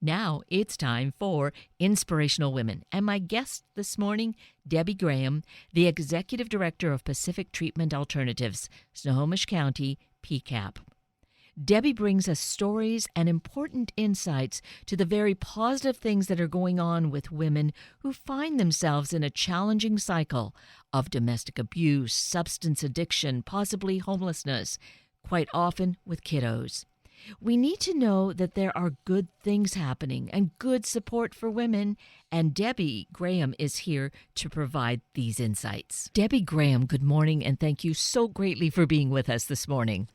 Now it's time for Inspirational Women. And my guest this morning, Debbie Graham, the Executive Director of Pacific Treatment Alternatives, Snohomish County, PCAP. Debbie brings us stories and important insights to the very positive things that are going on with women who find themselves in a challenging cycle of domestic abuse, substance addiction, possibly homelessness, quite often with kiddos. We need to know that there are good things happening and good support for women, and Debbie Graham is here to provide these insights. Debbie Graham, good morning, and thank you so greatly for being with us this morning.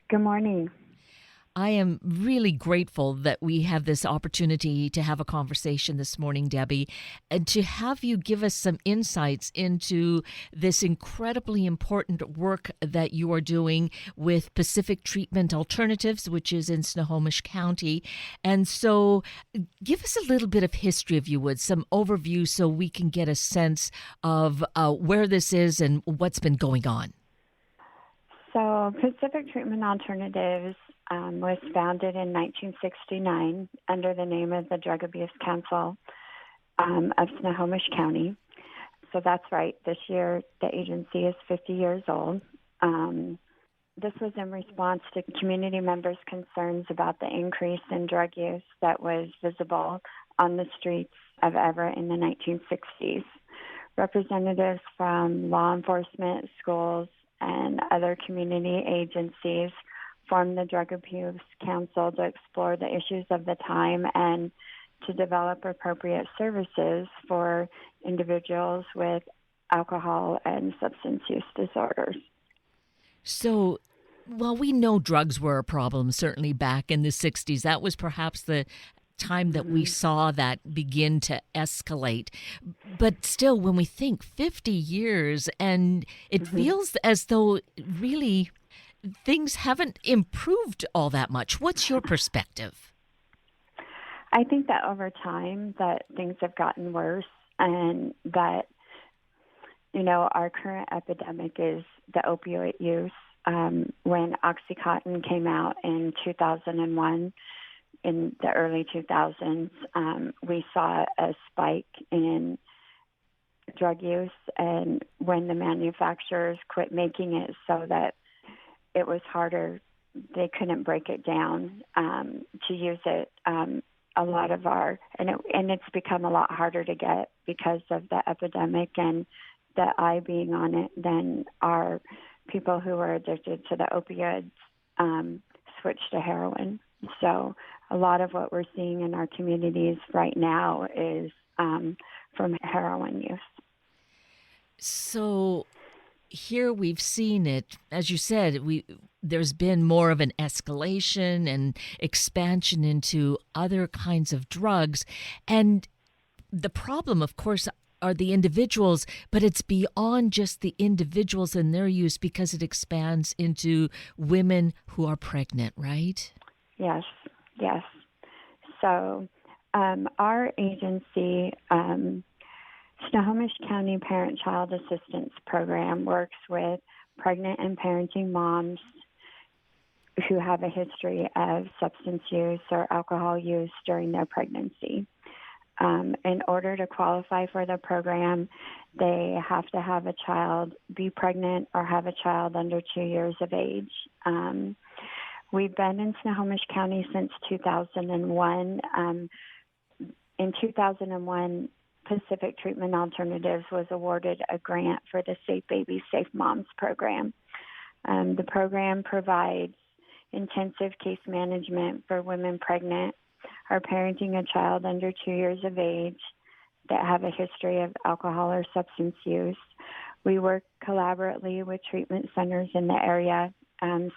Good morning. I am really grateful that we have this opportunity to have a conversation this morning, Debbie, and to have you give us some insights into this incredibly important work that you are doing with Pacific Treatment Alternatives, which is in Snohomish County. And so give us a little bit of history, if you would, some overview so we can get a sense of where this is and what's been going on. So Pacific Treatment Alternatives was founded in 1969 under the name of the Drug Abuse Council of Snohomish County. So that's right. This year, the agency is 50 years old. This was in response to community members' concerns about the increase in drug use that was visible on the streets of Everett in the 1960s. Representatives from law enforcement, schools, and other community agencies formed the Drug Abuse Council to explore the issues of the time and to develop appropriate services for individuals with alcohol and substance use disorders. So, while we know drugs were a problem, certainly back in the 60s, that was perhaps the time that we saw that begin to escalate. But still, when we think 50 years, and it feels as though really things haven't improved all that much. What's your perspective? I think that over time that things have gotten worse, and that, our current epidemic is the opioid use. When Oxycontin came out in 2001, in the early 2000s, we saw a spike in drug use, and when the manufacturers quit making it so that it was harder, they couldn't break it down to use it. A lot of and it's become a lot harder to get because of the epidemic and the eye being on it than our people who are addicted to the opioids switch to heroin. So a lot of what we're seeing in our communities right now is from heroin use. So here we've seen it, as you said, there's been more of an escalation and expansion into other kinds of drugs. And the problem, of course, are the individuals, but it's beyond just the individuals and their use because it expands into women who are pregnant, right? Yes. So our agency, Snohomish County Parent-Child Assistance Program, works with pregnant and parenting moms who have a history of substance use or alcohol use during their pregnancy. In order to qualify for the program, they have to have a child, be pregnant, or have a child under 2 years of age. We've been in Snohomish County since 2001. In 2001, Pacific Treatment Alternatives was awarded a grant for the Safe Babies, Safe Moms program. The program provides intensive case management for women pregnant or parenting a child under 2 years of age that have a history of alcohol or substance use. We work collaboratively with treatment centers in the area,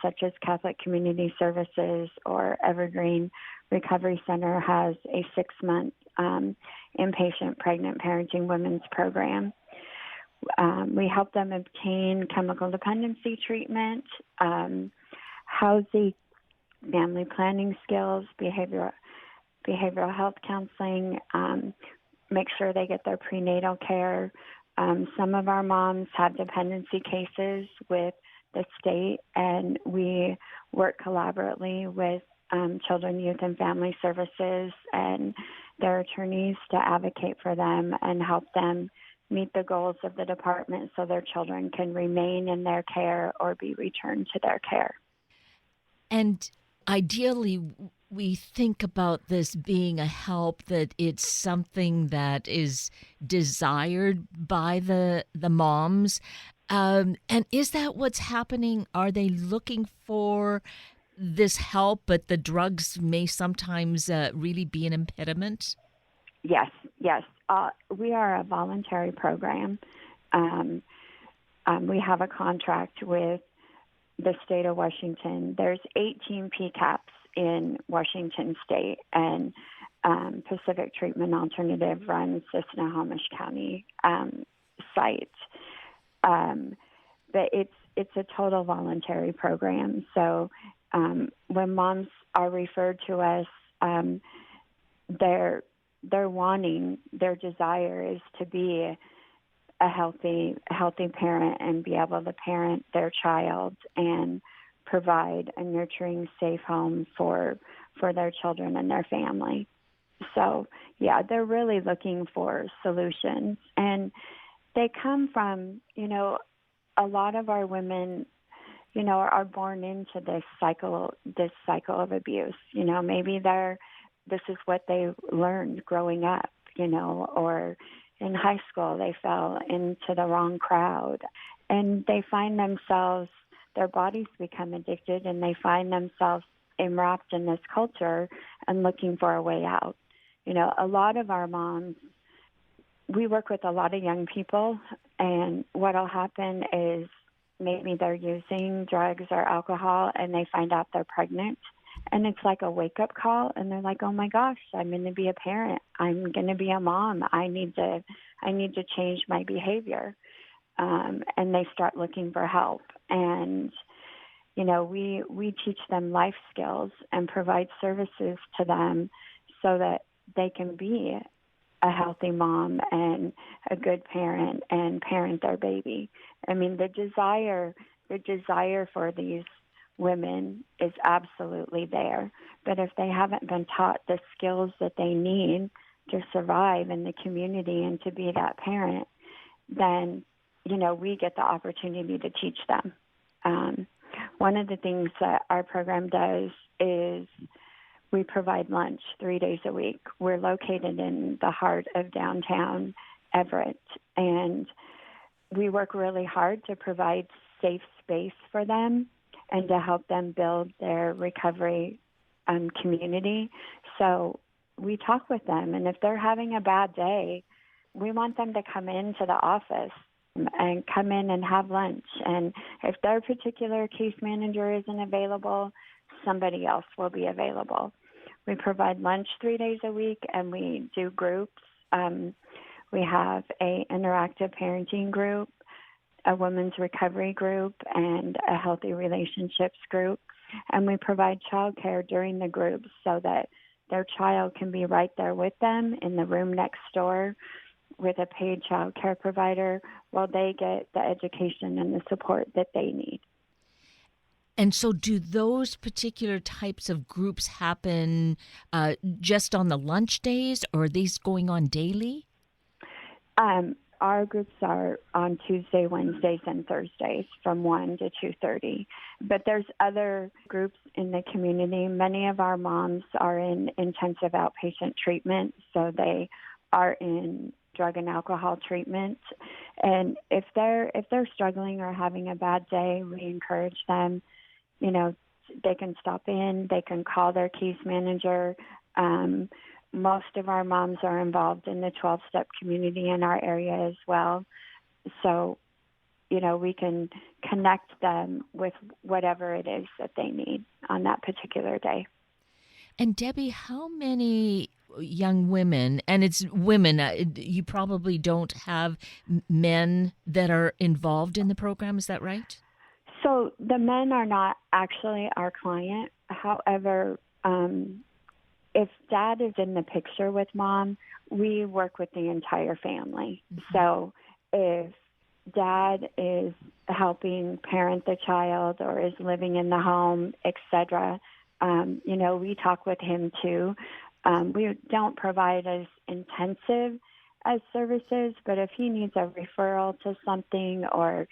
such as Catholic Community Services or Evergreen Recovery Center has a 6-month inpatient pregnant parenting women's program. We help them obtain chemical dependency treatment, housing, family planning skills, behavioral health counseling, make sure they get their prenatal care. Some of our moms have dependency cases with the state, and we work collaboratively with Children, Youth, and Family Services and their attorneys to advocate for them and help them meet the goals of the department so their children can remain in their care or be returned to their care. And ideally, we think about this being a help, that it's something that is desired by the moms. And is that what's happening? Are they looking for this help, but the drugs may sometimes really be an impediment? Yes. We are a voluntary program. We have a contract with the state of Washington. There's 18 PCAPs in Washington state, and Pacific Treatment Alternative runs the Snohomish County site. But it's a total voluntary program. So when moms are referred to us, their wanting, their desire is to be a healthy parent and be able to parent their child and provide a nurturing, safe home for their children and their family. So, yeah, they're really looking for solutions. And they come from, a lot of our women, are born into this cycle of abuse. Maybe this is what they learned growing up, or in high school they fell into the wrong crowd and they find themselves, their bodies become addicted and they find themselves enwrapped in this culture and looking for a way out. A lot of our moms, we work with a lot of young people, and what'll happen is maybe they're using drugs or alcohol and they find out they're pregnant. And it's like a wake-up call, and they're like, "Oh my gosh, I'm going to be a parent. I'm going to be a mom. I need to change my behavior." And they start looking for help. And we teach them life skills and provide services to them so that they can be a healthy mom and a good parent and parent their baby. I mean, the desire for these women is absolutely there. But if they haven't been taught the skills that they need to survive in the community and to be that parent, then, we get the opportunity to teach them. One of the things that our program does is we provide lunch 3 days a week. We're located in the heart of downtown Everett, and we work really hard to provide safe space for them and to help them build their recovery community. So we talk with them, and if they're having a bad day, we want them to come into the office and come in and have lunch. And if their particular case manager isn't available, somebody else will be available. We provide lunch 3 days a week, and we do groups. We have an interactive parenting group, a women's recovery group, and a healthy relationships group. And we provide childcare during the groups so that their child can be right there with them in the room next door with a paid child care provider while they get the education and the support that they need. And so do those particular types of groups happen just on the lunch days, or are these going on daily? Our groups are on Tuesday, Wednesdays, and Thursdays from 1 to 2:30. But there's other groups in the community. Many of our moms are in intensive outpatient treatment, so they are in drug and alcohol treatment. And if they're struggling or having a bad day, we encourage them, they can stop in, they can call their case manager. Most of our moms are involved in the 12-step community in our area as well. So, we can connect them with whatever it is that they need on that particular day. And Debbie, how many young women, and it's women, you probably don't have men that are involved in the program, is that right? So the men are not actually our client. However, if dad is in the picture with mom, we work with the entire family. Mm-hmm. So if dad is helping parent the child or is living in the home, etc., We talk with him too. We don't provide as intensive as services, but if he needs a referral to something or,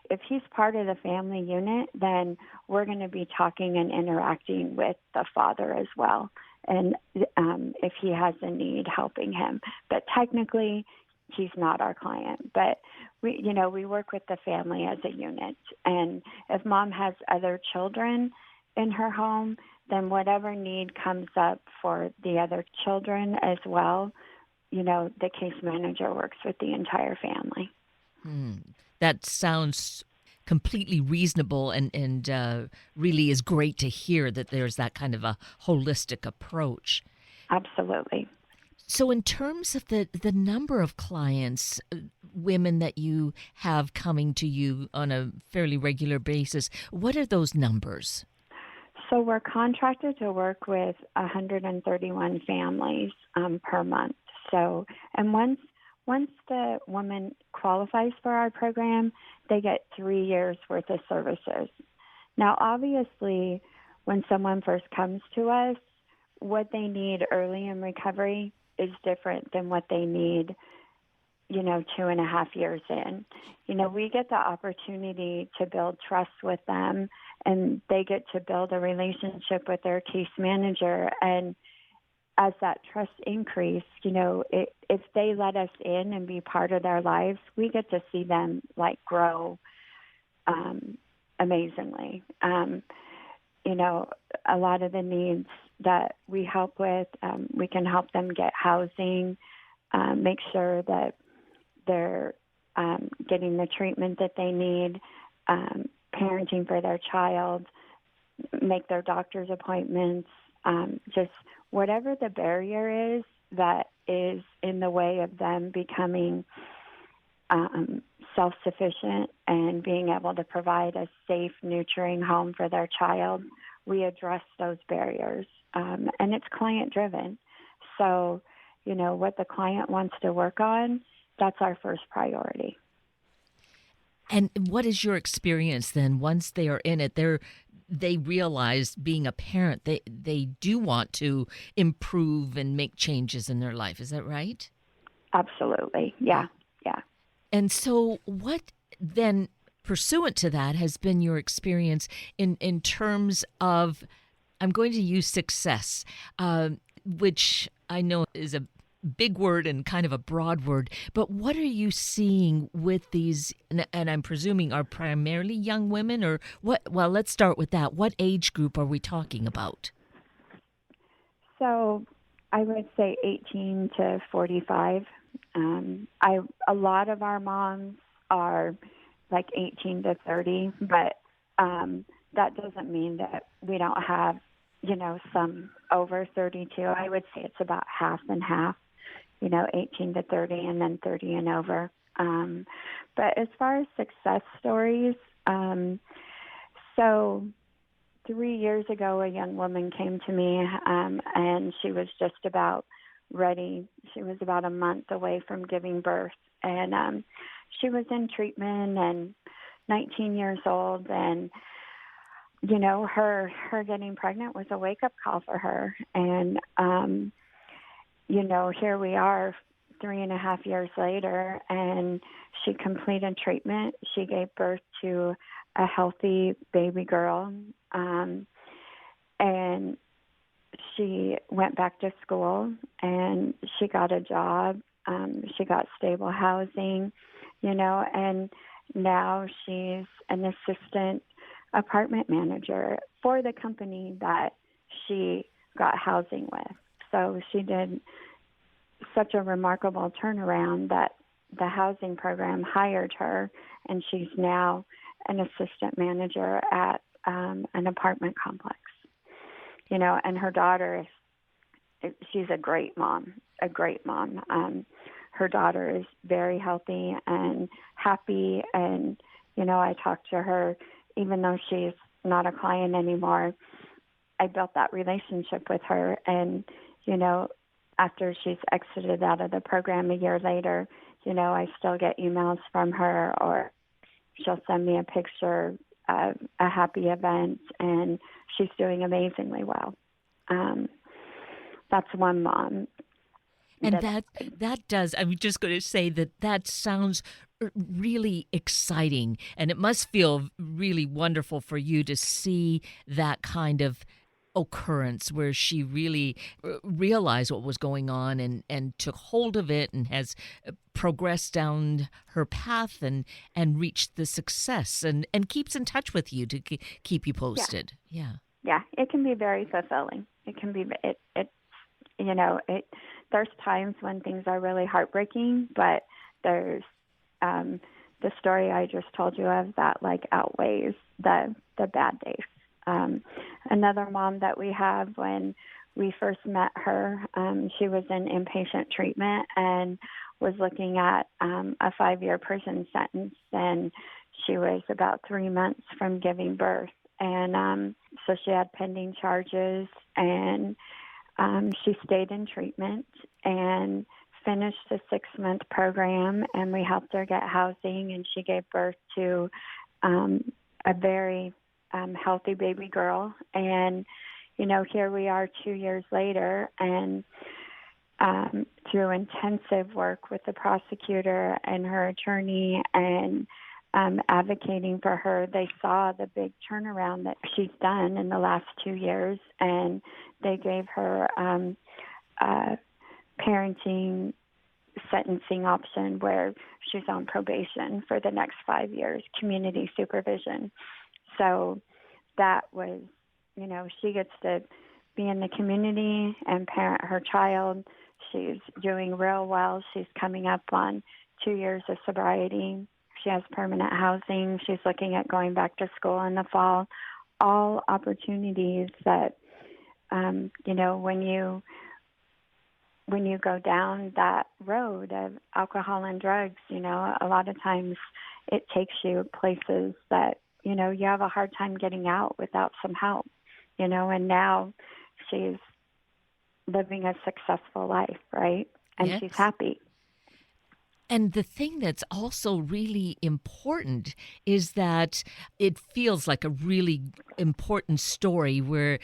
if he's part of the family unit, then we're going to be talking and interacting with the father as well. And if he has a need, helping him. But technically, he's not our client. But we work with the family as a unit. And if mom has other children in her home, then whatever need comes up for the other children as well, the case manager works with the entire family. That sounds completely reasonable and really is great to hear that there's that kind of a holistic approach. Absolutely. So in terms of the number of clients, women that you have coming to you on a fairly regular basis, what are those numbers? So we're contracted to work with 131 families per month. So, and once the woman qualifies for our program, they get 3 years worth of services. Now, obviously, when someone first comes to us, what they need early in recovery is different than what they need, 2.5 years in. We get the opportunity to build trust with them, and they get to build a relationship with their case manager. And as that trust increase, if they let us in and be part of their lives, we get to see them grow amazingly. A lot of the needs that we help with, we can help them get housing, make sure that they're getting the treatment that they need, parenting for their child, make their doctor's appointments, just whatever the barrier is that is in the way of them becoming self-sufficient and being able to provide a safe, nurturing home for their child, we address those barriers. And it's client-driven. So, what the client wants to work on, that's our first priority. And what is your experience then once they are in it? They realize being a parent, they do want to improve and make changes in their life. Is that right? Absolutely. Yeah. And so what then, pursuant to that, has been your experience in terms of, I'm going to use success, which I know is a big word and kind of a broad word, but what are you seeing with these, and I'm presuming are primarily young women, or what? Well, let's start with that. What age group are we talking about? So I would say 18 to 45. A lot of our moms are 18 to 30, but that doesn't mean that we don't have, some over 32. I would say it's about half and half. 18 to 30 and then 30 and over. But as far as success stories, so 3 years ago, a young woman came to me, and she was just about ready. She was about a month away from giving birth, and she was in treatment and 19 years old, and her getting pregnant was a wake-up call for her. And here we are 3.5 years later, and she completed treatment. She gave birth to a healthy baby girl, and she went back to school, and she got a job. She got stable housing, and now she's an assistant apartment manager for the company that she got housing with. So she did such a remarkable turnaround that the housing program hired her, and she's now an assistant manager at an apartment complex. And her daughter she's a great mom. Her daughter is very healthy and happy, and, I talked to her, even though she's not a client anymore, I built that relationship with her, and, after she's exited out of the program a year later, I still get emails from her, or she'll send me a picture, a happy event, and she's doing amazingly well. That's one mom. And that does, I'm just going to say that sounds really exciting, and it must feel really wonderful for you to see that kind of occurrence where she really realized what was going on and took hold of it and has progressed down her path and reached the success and keeps in touch with you to keep you posted. Yeah. Yeah, it can be very fulfilling. It can be, there's times when things are really heartbreaking, but there's the story I just told you of that outweighs the bad days. Another mom that we have, when we first met her, she was in inpatient treatment and was looking at a 5-year prison sentence, and she was about 3 months from giving birth. And so she had pending charges, and she stayed in treatment and finished the 6-month program, and we helped her get housing, and she gave birth to a very healthy baby girl. And, here we are 2 years later, and through intensive work with the prosecutor and her attorney and advocating for her, they saw the big turnaround that she's done in the last 2 years, and they gave her a parenting sentencing option where she's on probation for the next 5 years, community supervision. So that was, she gets to be in the community and parent her child. She's doing real well. She's coming up on 2 years of sobriety. She has permanent housing. She's looking at going back to school in the fall. All opportunities that, when you go down that road of alcohol and drugs, a lot of times it takes you places that, you have a hard time getting out without some help, and now she's living a successful life, right? And Yes. She's happy. And the thing that's also really important is that it feels like a really important story where,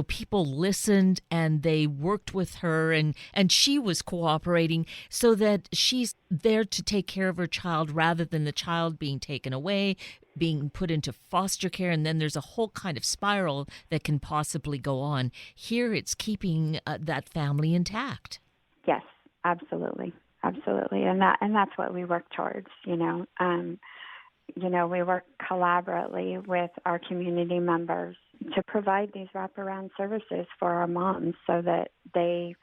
people listened and they worked with her and she was cooperating so that she's there to take care of her child rather than the child being taken away, being put into foster care. And then there's a whole kind of spiral that can possibly go on. Here it's keeping that family intact. Yes, absolutely. Absolutely, and that's what we work towards. We work collaboratively with our community members to provide these wraparound services for our moms so that they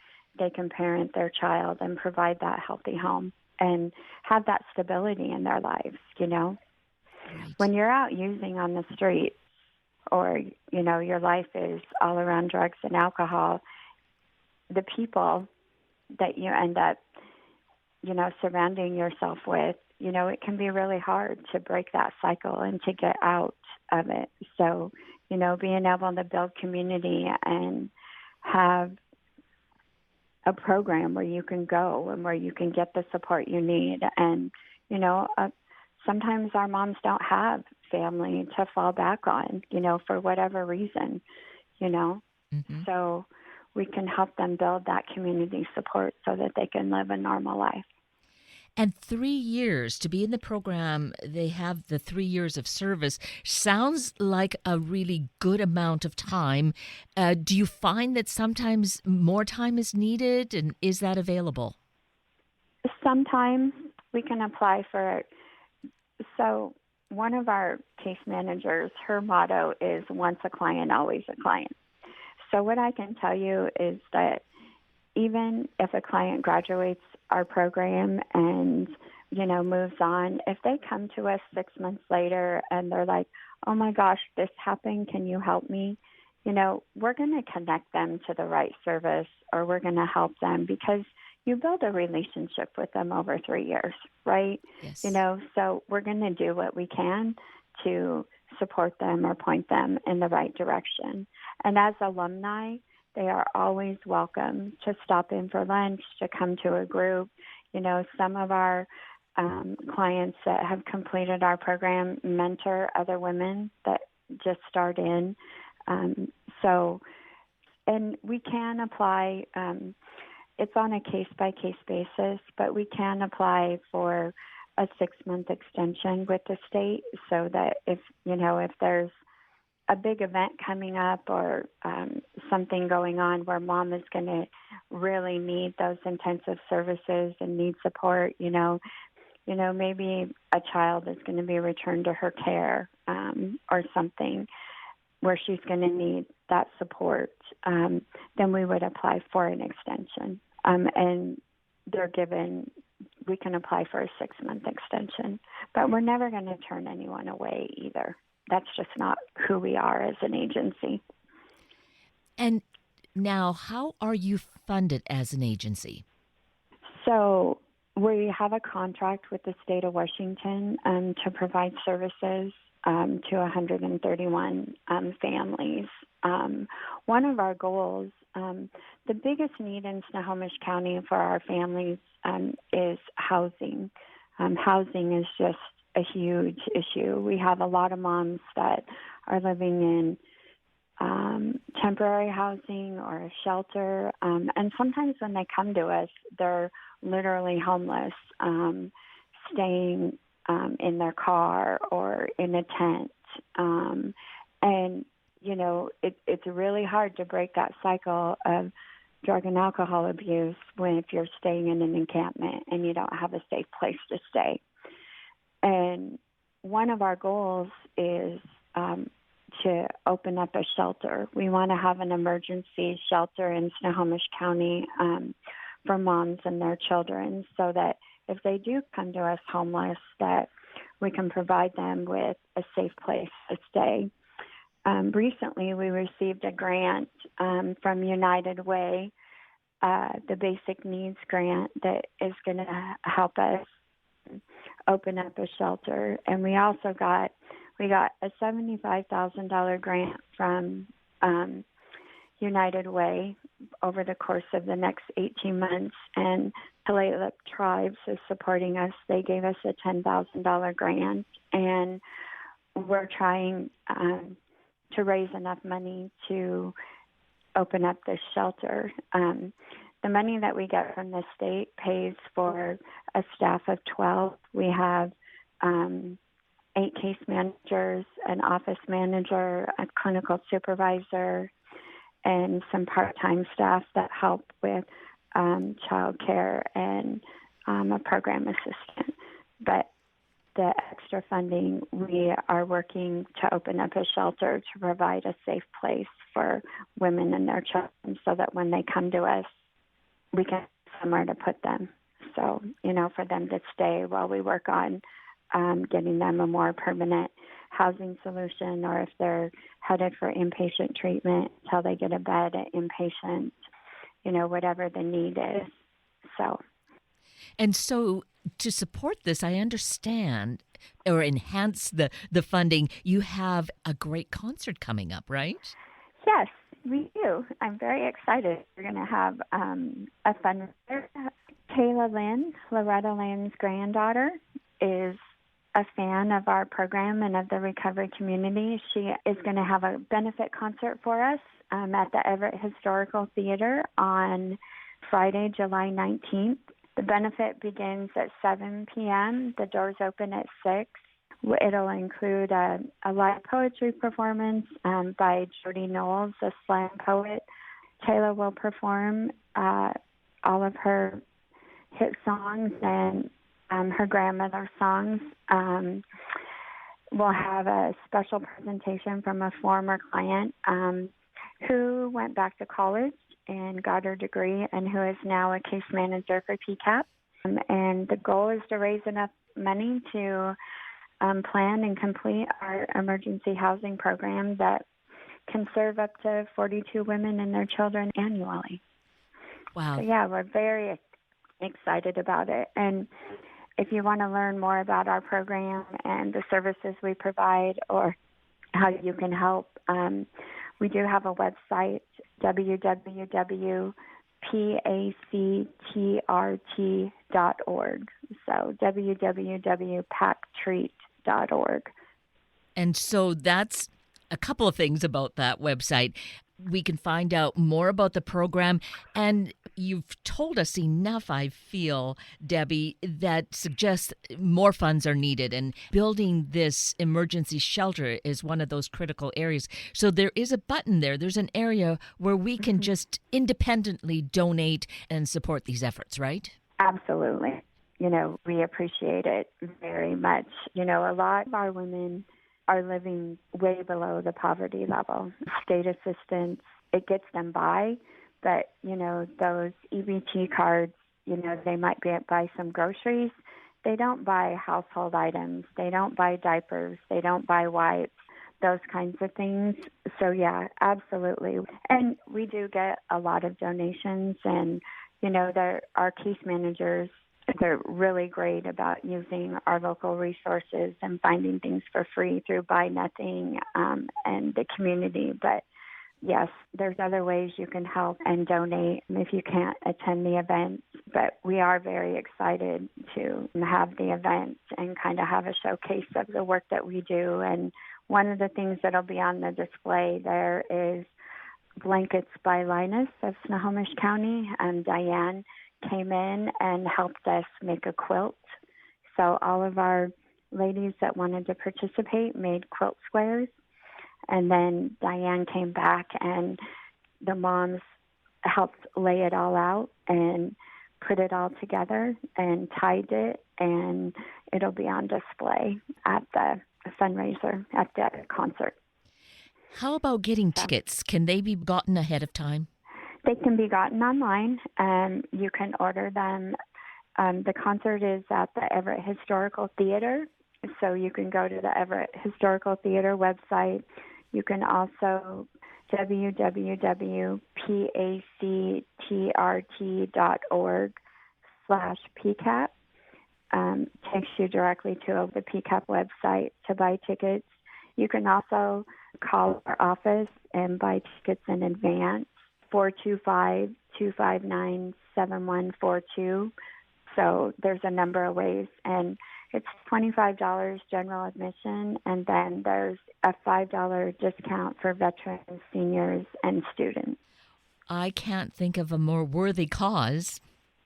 can parent their child and provide that healthy home and have that stability in their lives. Right. When you're out using on the street, or your life is all around drugs and alcohol, the people that you end up surrounding yourself with, it can be really hard to break that cycle and to get out of it. So, being able to build community and have a program where you can go and where you can get the support you need. And, sometimes our moms don't have family to fall back on, for whatever reason, Mm-hmm. So we can help them build that community support so that they can live a normal life. And 3 years to be in the program, they have the 3 years of service. Sounds like a really good amount of time. Do you find that sometimes more time is needed, and is that available? Sometimes we can apply for it. So one of our case managers, her motto is once a client, always a client. So what I can tell you is that even if a client graduates our program and, moves on, if they come to us 6 months later and they're like, oh my gosh, this happened, can you help me? We're going to connect them to the right service, or we're going to help them, because you build a relationship with them over 3 years, right? Yes. So we're going to do what we can to support them or point them in the right direction. And as alumni, they are always welcome to stop in for lunch, to come to a group. Some of our clients that have completed our program mentor other women that just start in. And we can apply, it's on a case-by-case basis, but we can apply for a 6-month extension with the state so that if there's a big event coming up or something going on where mom is going to really need those intensive services and need support, maybe a child is going to be returned to her care or something where she's going to need that support, then we would apply for an extension. And we can apply for a 6-month extension. But we're never going to turn anyone away either. That's just not who we are as an agency. And now, how are you funded as an agency? So we have a contract with the state of Washington to provide services to 131 families. One of our goals, the biggest need in Snohomish County for our families is housing. Housing is just a huge issue. We have a lot of moms that are living in temporary housing or a shelter, and sometimes when they come to us, they're literally homeless, staying in their car or in a tent. And, it's really hard to break that cycle of drug and alcohol abuse if you're staying in an encampment and you don't have a safe place to stay. And one of our goals is to open up a shelter. We want to have an emergency shelter in Snohomish County for moms and their children so that if they do come to us homeless, that we can provide them with a safe place to stay. Recently, we received a grant from United Way, the Basic Needs Grant that is going to help us open up a shelter. And we also got a $75,000 grant from United Way over the course of the next 18 months. And Tayla Tribes is supporting us. They gave us a $10,000 grant. And we're trying to raise enough money to open up this shelter. The money that we get from the state pays for a staff of 12. We have 8 case managers, an office manager, a clinical supervisor, and some part-time staff that help with child care and a program assistant. But the extra funding, we are working to open up a shelter to provide a safe place for women and their children so that when they come to us, we can have somewhere to put them. So, for them to stay while we work on getting them a more permanent housing solution, or if they're headed for inpatient treatment until they get a bed at inpatient, whatever the need is. And so to support this, I understand, or enhance the funding, you have a great concert coming up, right? Yes, we do. I'm very excited. We're going to have a fundraiser. Tayla Lynn, Loretta Lynn's granddaughter, is a fan of our program and of the recovery community. She is going to have a benefit concert for us at the Everett Historical Theater on Friday, July 19th. The benefit begins at 7 p.m. The doors open at 6. It'll include a live poetry performance by Jody Knowles, a slam poet. Tayla will perform all of her hit songs and her grandmother's songs. We'll have a special presentation from a former client who went back to college and got her degree and who is now a case manager for PCAP. And the goal is to raise enough money to plan and complete our emergency housing program that can serve up to 42 women and their children annually. Wow. So, yeah, we're very excited about it. And if you want to learn more about our program and the services we provide or how you can help, we do have a website, www.pcap.org. PACTRT.org. So www.pactreat.org. And so that's a couple of things about that website. We can find out more about the program. And you've told us enough, I feel, Debbie, that suggests more funds are needed. And building this emergency shelter is one of those critical areas. So there is a button there. There's an area where we can just independently donate and support these efforts, right? Absolutely. We appreciate it very much. A lot of our women are living way below the poverty level. State assistance, it gets them by, but, those EBT cards, they might buy some groceries. They don't buy household items. They don't buy diapers. They don't buy wipes, those kinds of things. So, yeah, absolutely. And we do get a lot of donations, and, our case managers, they're really great about using our local resources and finding things for free through Buy Nothing and the community. But yes, there's other ways you can help and donate if you can't attend the event. But we are very excited to have the event and kind of have a showcase of the work that we do. And one of the things that'll be on the display there is Blankets by Linus of Snohomish County. Diane came in and helped us make a quilt. So all of our ladies that wanted to participate made quilt squares. And then Diane came back and the moms helped lay it all out and put it all together and tied it, and it'll be on display at the fundraiser at the concert. How about getting tickets? Can they be gotten ahead of time? They can be gotten online, and you can order them. The concert is at the Everett Historical Theater, so you can go to the Everett Historical Theater website. You can also www.pactrt.org/PCAP. Takes you directly to the PCAP website to buy tickets. You can also call our office and buy tickets in advance. 425-259-7142. So there's a number of ways, and it's $25 general admission, and then there's a $5 discount for veterans, seniors, and students. I can't think of a more worthy cause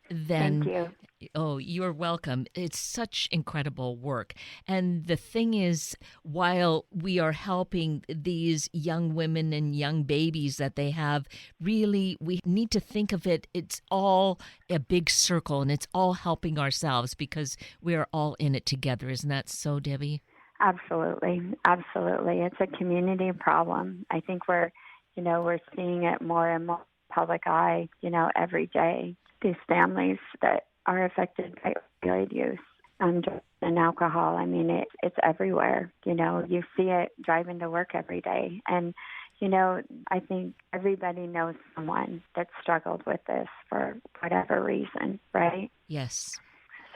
than... Thank you. Oh, you're welcome. It's such incredible work. And the thing is, while we are helping these young women and young babies that they have, really, we need to think of it, it's all a big circle, and it's all helping ourselves because we are all in it together. Isn't that so, Debbie? Absolutely. Absolutely. It's a community problem. I think we're seeing it more and more public eye, every day. These families that are affected by opioid use and alcohol. I mean, it's everywhere. You see it driving to work every day. And, I think everybody knows someone that struggled with this for whatever reason, right? Yes.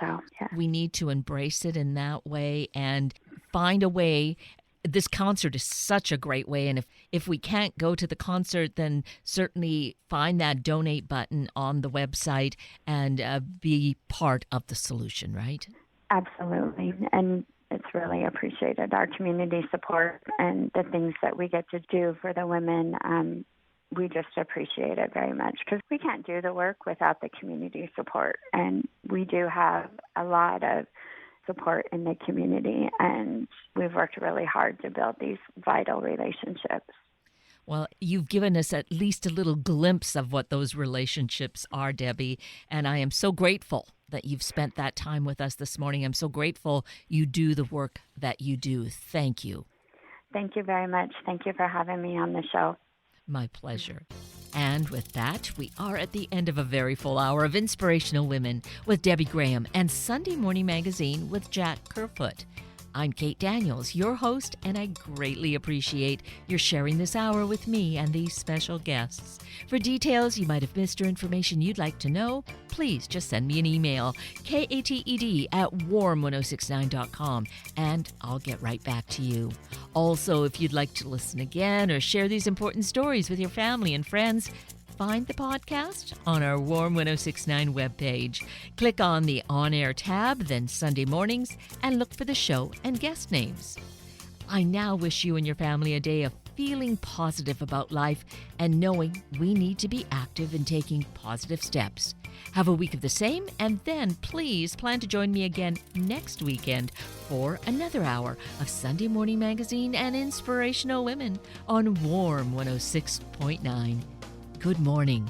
So, yeah. We need to embrace it in that way and find a way. This concert is such a great way, and if we can't go to the concert, then certainly find that donate button on the website and be part of the solution, right? Absolutely, and it's really appreciated, our community support and the things that we get to do for the women. We just appreciate it very much because we can't do the work without the community support, and we do have a lot of support in the community, and we've worked really hard to build these vital relationships. Well, you've given us at least a little glimpse of what those relationships are, Debbie, and I am so grateful that you've spent that time with us this morning. I'm so grateful you do the work that you do. Thank you. Thank you very much. Thank you for having me on the show. My pleasure. And with that, we are at the end of a very full hour of Inspirational Women with Debbie Graham and Sunday Morning Magazine with Jack Kerfoot. I'm Kate Daniels, your host, and I greatly appreciate your sharing this hour with me and these special guests. For details you might have missed or information you'd like to know, please just send me an email, kated@warm1069.com, and I'll get right back to you. Also, if you'd like to listen again or share these important stories with your family and friends, find the podcast on our Warm 1069 webpage. Click on the On Air tab, then Sunday mornings, and look for the show and guest names. I now wish you and your family a day of feeling positive about life and knowing we need to be active in taking positive steps. Have a week of the same, and then please plan to join me again next weekend for another hour of Sunday Morning Magazine and Inspirational Women on Warm 106.9. Good morning.